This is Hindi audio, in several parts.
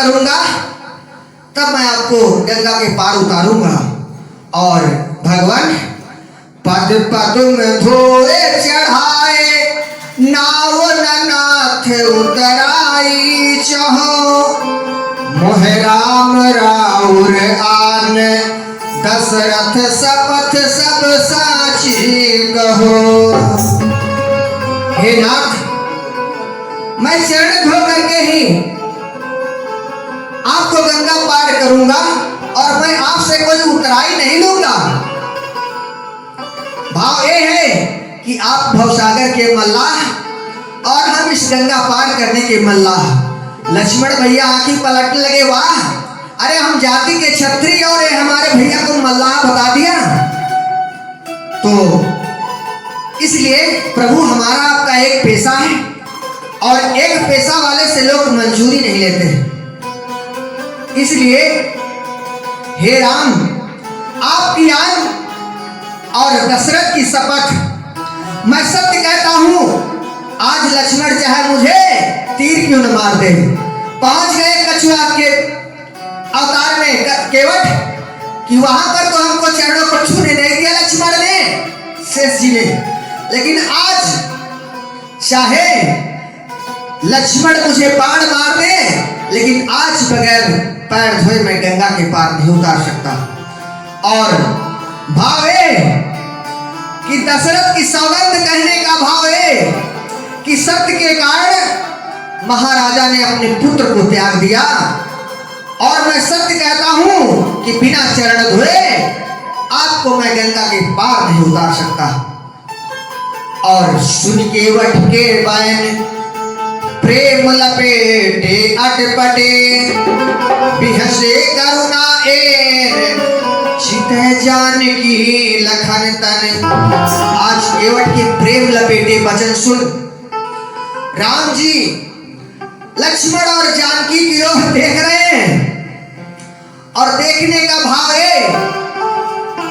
करूंगा तब मैं आपको गंगा के पार उतारूंगा। और भगवान पद पद में धोए चढ़ाए नाव नाथ उतराई चहो मोह राम राउर आन दशरथ शपथ सब साची कहो। हे नाथ, मैं चरण धो करके ही आपको गंगा पार करूंगा और मैं आपसे कोई उतराई नहीं लूंगा। भाव ये है कि आप भवसागर के मल्लाह और हम इस गंगा पार करने के मल्लाह। लक्ष्मण भैया आंखी पलटने लगे, वाह, अरे हम जाति के क्षत्रिय और हमारे भैया को मल्लाह बता दिया। तो इसलिए प्रभु हमारा आपका एक पेशा है और एक पेशा वाले से लोग मंजूरी नहीं लेते। इसलिए हे राम, आपकी आन और दशरथ की शपथ मैं सत्य कहता हूं, आज लक्ष्मण चाहे मुझे तीर क्यों न मार दे। पहुंच गए कछुआ के अवतार में केवट कि वहां पर तो हमको चरणों को छूने नहीं दिया लक्ष्मण ने, शेष जी ने। लेकिन आज चाहे लक्ष्मण मुझे बाण मार दे, लेकिन आज बगैर पैर धोए मैं गंगा के पार नहीं उतार सकता। और भाव है कि दशरथ की सौगंध कहने का भाव है कि सत्य के कारण महाराजा ने अपने पुत्र को त्याग दिया। और मैं सत्य कहता हूं कि बिना चरण धोए आपको मैं गंगा के पार नहीं उतार सकता। और सुन के वट के बैन प्रेम लपेटे अटपटे बिहसे करुणा एर चित जानकी लखन तन। आज केवट के प्रेम लपेटे वचन सुन राम जी लक्ष्मण और जानकी की ओर देख रहे हैं। और देखने का भाव है,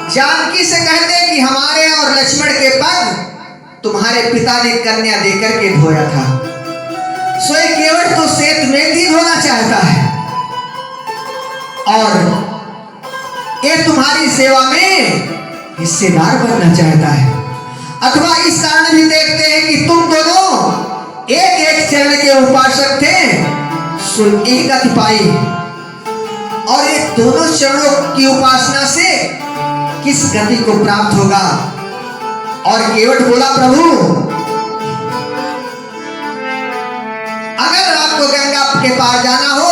जानकी से कहते कि हमारे और लक्ष्मण के पग तुम्हारे पिता ने कन्या देकर के धोया था। सोए केवट तो सेत में भी धोना चाहता है और ये तुम्हारी सेवा में हिस्सेदार बनना चाहता है। अथवा इस कारण भी देखते हैं कि तुम दोनों एक एक चरण के उपासक थे, सुन एक गति पाई। और ये दोनों चरणों की उपासना से किस गति को प्राप्त होगा। और केवट बोला, प्रभु अगर आपको गंगा के पार जाना हो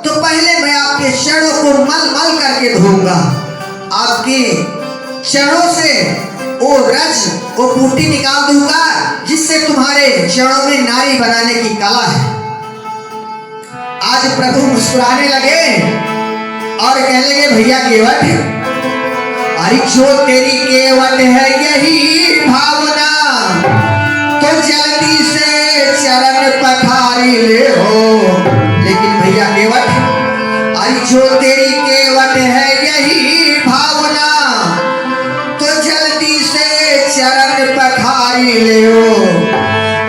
तो पहले मैं आपके चरणों को मल मल करके धोऊंगा। आपके चरणों से वो रज वो बूटी निकाल दूंगा जिससे तुम्हारे चरणों में नारी बनाने की कला है। आज प्रभु मुस्कुराने लगे और कहने लगे, भैया केवट, अरे जो तेरी केवट है यही भावना तो जल्दी से चरण पखारी ले हो। लेकिन भैया केवट, अरे जो तेरी केवट है यही भावना तो जल्दी से चरण पखारी ले हो।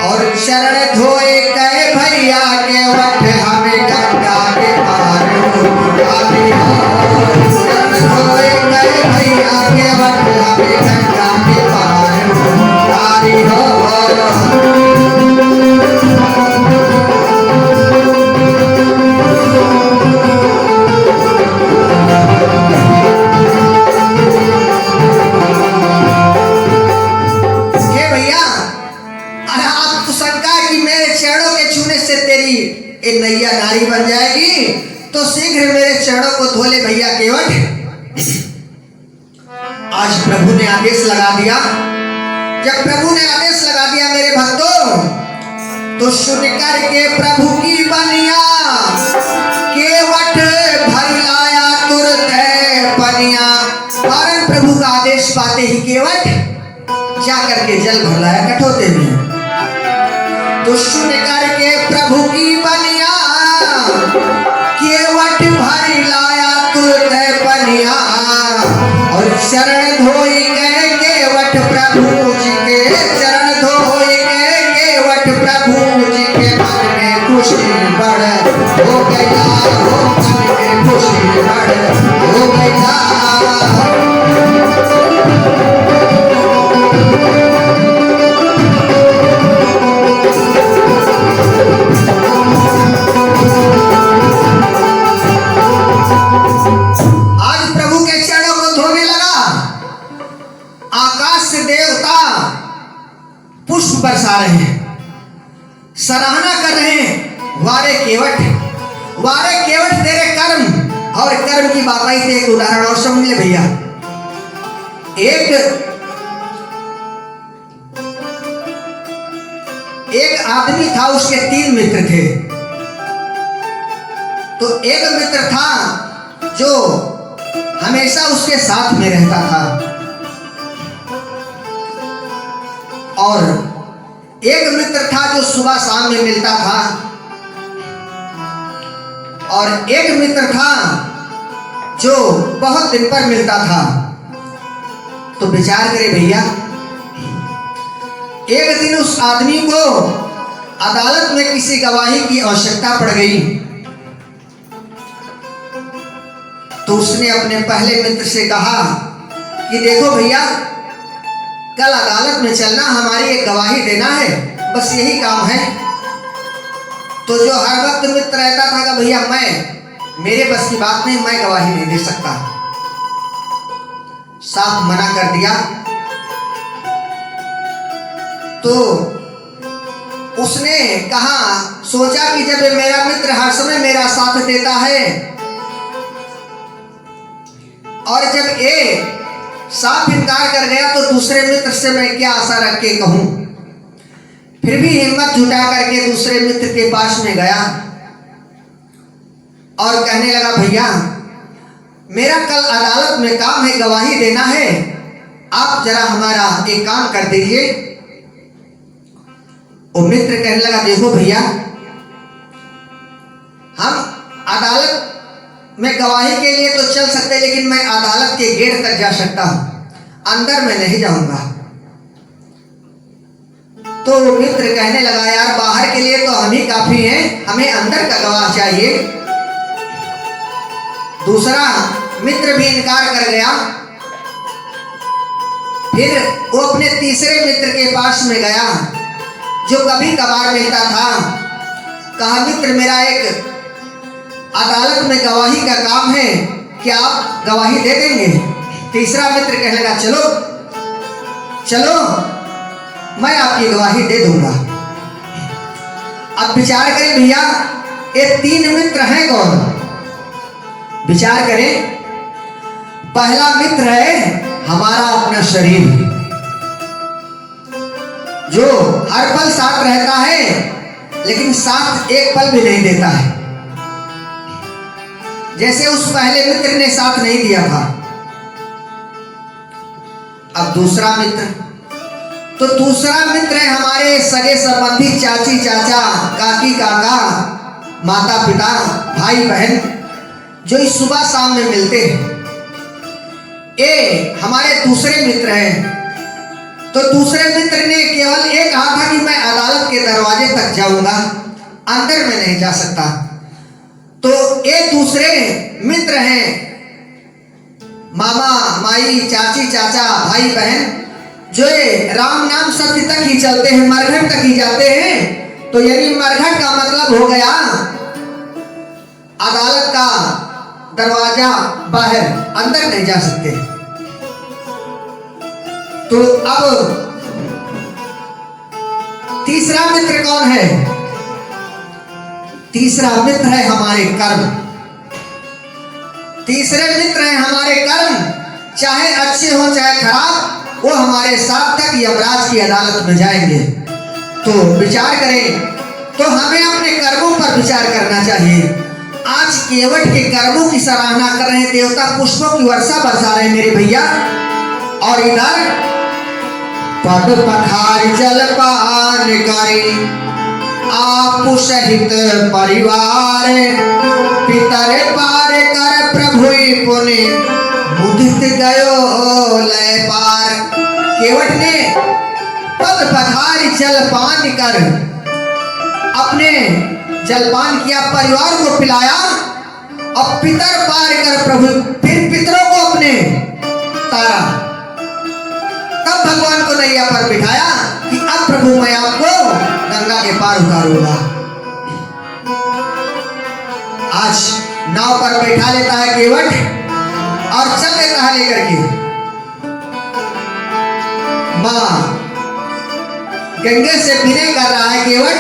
और चरण धोए गए भैया केवट हमें गंगा के पार उतारी हो। चरण धोए गए भैया केवट हमें गंगा के पार उतारी हो। एक नैया नारी बन जाएगी तो शीघ्र मेरे चरणों को धो ले भैया केवट। आज प्रभु ने आदेश लगा दिया। जब प्रभु ने आदेश लगा दिया मेरे भक्तों, तो सुन करके प्रभु की बनिया केवट भर लाया तुरंत पनिया। कारण प्रभु का आदेश पाते ही केवट जा करके जल भर लाया कठोते में। तो सुन करके प्रभु की बनिया केवट भर लाया तुरंत पनिया। और चरण धोई गए केवट प्रभु जी के, चरण धोई गए केवट प्रभु जी के। मन में खुशी बढ़ हो गया हो। आज प्रभु के चरणों को धोने लगा। आकाश से देवता पुष्प बरसा रहे हैं, सराहना कर रहे हैं। वारे केवट तेरे कर्म। और कर्म की बात आई थी, एक उदाहरण और समझ ले भैया। एक आदमी था, उसके 3 मित्र थे। तो एक मित्र था जो हमेशा उसके साथ में रहता था, और एक मित्र था जो सुबह शाम में मिलता था, और एक मित्र था जो बहुत दिन पर मिलता था। तो विचार करें भैया, एक दिन उस आदमी को अदालत में किसी गवाही की आवश्यकता पड़ गई। तो उसने अपने पहले मित्र से कहा कि देखो भैया, कल अदालत में चलना, हमारी एक गवाही देना है, बस यही काम है। तो जो हर वक्त मित्र रहता था कि भैया मेरे बस की बात नहीं, मैं गवाही नहीं दे सकता, साफ मना कर दिया। तो उसने कहा, सोचा कि जब मेरा मित्र हर समय मेरा साथ देता है और जब ये साफ इनकार कर गया तो दूसरे मित्र से मैं क्या आशा रख के कहूं। फिर भी हिम्मत जुटा करके दूसरे मित्र के पास में गया और कहने लगा, भैया मेरा कल अदालत में काम है, गवाही देना है, आप जरा हमारा एक काम कर दीजिए। वो मित्र कहने लगा, देखो भैया, हम अदालत में गवाही के लिए तो चल सकते, लेकिन मैं अदालत के गेट तक जा सकता हूं, अंदर मैं नहीं जाऊंगा। तो वो मित्र कहने लगा, यार बाहर के लिए तो हम ही काफी हैं, हमें अंदर का गवाह चाहिए। दूसरा मित्र भी इनकार कर गया। फिर वो अपने तीसरे मित्र के पास में गया जो कभी कभार मिलता था। कहा, मित्र मेरा एक अदालत में गवाही का काम है, क्या आप गवाही दे देंगे? तीसरा मित्र कहने लगा, चलो चलो, मैं आपकी गवाही दे दूंगा। अब विचार करें भैया, ये 3 मित्र हैं कौन? विचार करें। पहला मित्र है हमारा अपना शरीर, जो हर पल साथ रहता है लेकिन साथ एक पल भी नहीं देता है, जैसे उस पहले मित्र ने साथ नहीं दिया था। अब दूसरा मित्र, तो दूसरा मित्र है हमारे सगे संबंधी, चाची चाचा, काकी काका, माता पिता, भाई बहन, जो इस सुबह शाम में मिलते हैं। ये हमारे दूसरे मित्र हैं। तो दूसरे मित्र ने केवल ये कहा था कि मैं अदालत के दरवाजे तक जाऊंगा, अंदर में नहीं जा सकता। तो ये दूसरे मित्र हैं मामा माई, चाची चाचा, भाई बहन, जो ये राम नाम सत्य तक ही चलते हैं, मरघट तक ही जाते हैं। तो यानी मरघट का मतलब हो गया अदालत का दरवाजा बाहर, अंदर नहीं जा सकते। तो अब तीसरा मित्र कौन है? तीसरा मित्र है हमारे कर्म। तीसरे मित्र हैं हमारे कर्म, चाहे अच्छे हो चाहे खराब, वो हमारे साथ तक यमराज की अदालत में जाएंगे। तो विचार करें, तो हमें अपने कर्मों पर विचार करना चाहिए। आज केवट के कर्मों की सराहना कर रहे हैं, देवता पुष्पों की वर्षा बरसा रहे हैं मेरे भैया। और इधर पद पखार जलपान करे आप सहित परिवार, पितर पार कर प्रभु पुनि मुदित गयो लय पार। केवट ने पद पखार जलपान कर अपने जलपान किया, परिवार को पिलाया, और पितर पार कर प्रभु, फिर पितरों को अपने तारा। तब भगवान को नैया पर बिठाया कि अब प्रभु मैं आपको गंगा के पार उतारूंगा। आज नाव पर बैठा लेता है केवट और चल लेता है लेकर के। मां गंगे से विनय कर रहा है केवट,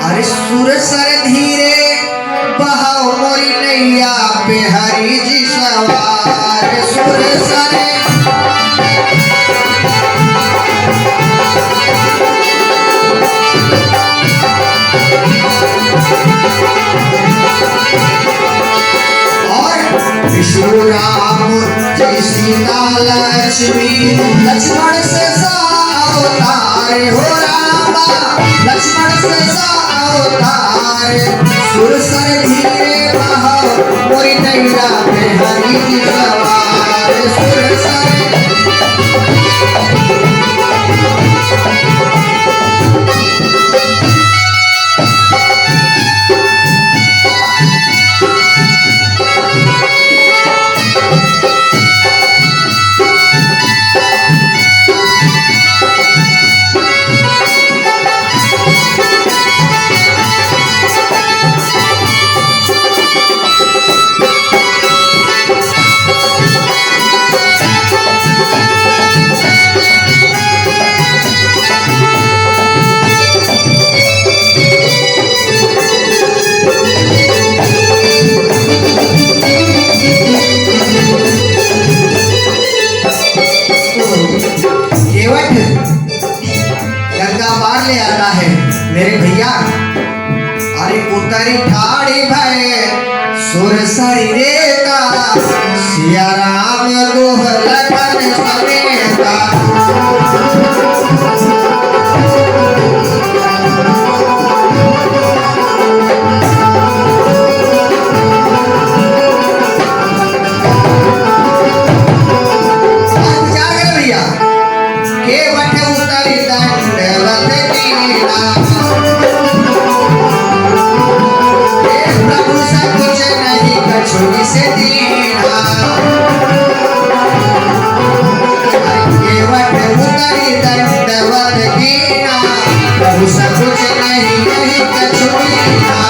अरे सुर सर धीरे बहाओ मोरी नैया पे हरि जी सवार। सुर सर विष्णु राम जय सीता लक्ष्मी, लक्ष्मण से अवतार हो रामा, लक्ष्मण से अवतार। सुर सर धीरे बहाओ मोरी नैया पे हरि जी सवार। सुर सर मेरे भैया, अरे उतरी ठाड़ी भय सुर शरीरे का, सिया राम दोह लखन समेता। भैया केवट उतरी दंडवत कीना, प्रभु सब कुछ नहीं कछु से दीना। केवट उतरी दंडवत कीना, प्रभु सब कुछ नहीं कछु दीना।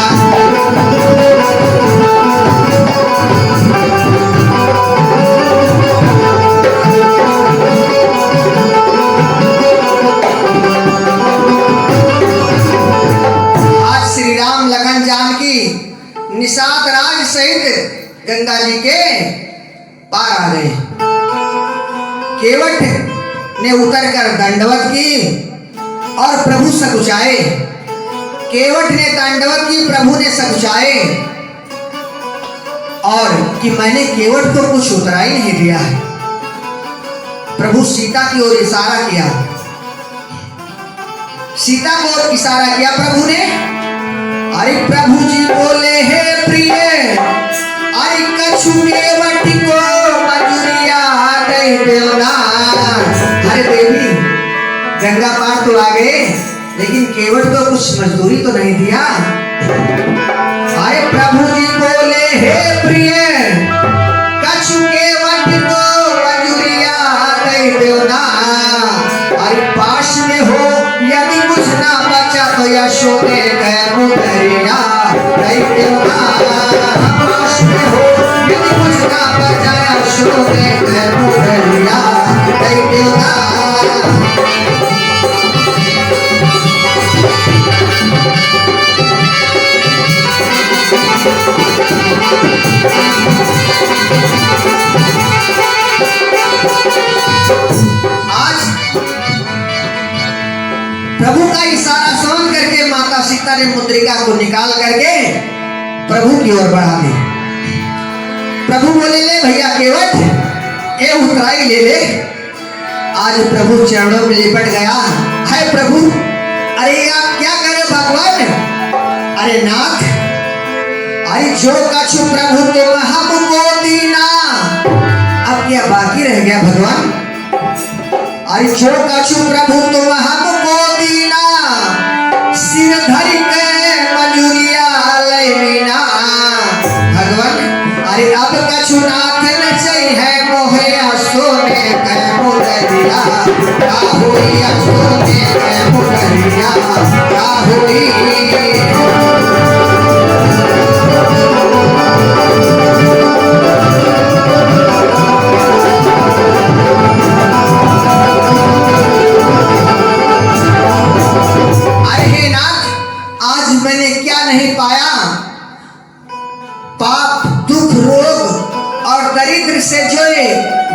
निषाद राज सहित गंगा जी के पार आ गए। केवट ने उतरकर दंडवत की और प्रभु सकुचाए। केवट ने दंडवत की, प्रभु ने सकुचाए और कि मैंने केवट को कुछ उतरा ही नहीं दिया है। प्रभु सीता की ओर इशारा किया, सीता को ओर इशारा किया प्रभु ने। अरे प्रभु जी बोले हे प्रिय, अरे कछु केवट को मजूरिया दे देना। अरे देवी गंगा पार तो आ गए, लेकिन केवट को कुछ मजदूरी तो नहीं दिया। अरे प्रभु जी बोले हे प्रिय, कछु केवट को मजूरिया दे देना। अरे पास में हो यदि कुछ ना बचा तो यशोदे कह मुदरिया दे देना। पास में हो यदि कुछ ना बचा यशोदे कह मुदरिया दे देना। प्रभु का इशारा सुन करके माता सीता ने मुद्रिका को निकाल करके प्रभु की ओर बढ़ा दी। प्रभु बोले ले भैया केवट, ये उतराई ले ले। आज प्रभु चरणों में लिपट गया है। प्रभु अरे आप क्या करे भगवान? अरे नाथ, अरे जो कछु प्रभु तो हमको दीना। अब क्या बाकी रह गया भगवान? अरे जो कछु प्रभु तो हमको दीना, सिर धरि के मजूरिया लेना। भगवान अरे अब कछु नाथ न चाहिए मोहे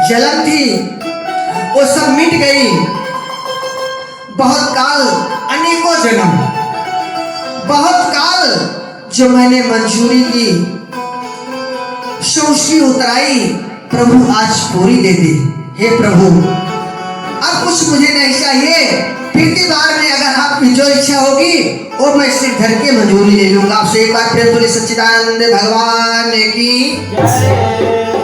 जलन थी वो सब मिट गई। बहुत काल अनेकों जन्म, बहुत काल जो मैंने मंजूरी की, सो उसकी उतराई प्रभु आज पूरी दे दे। हे प्रभु अब कुछ मुझे नहीं चाहिए, फिर की बार में अगर आपकी जो इच्छा होगी वो मैं सिर धर के मंजूरी ले लूंगा। आपसे एक बार फिर बोले सच्चिदानंद भगवान की जय।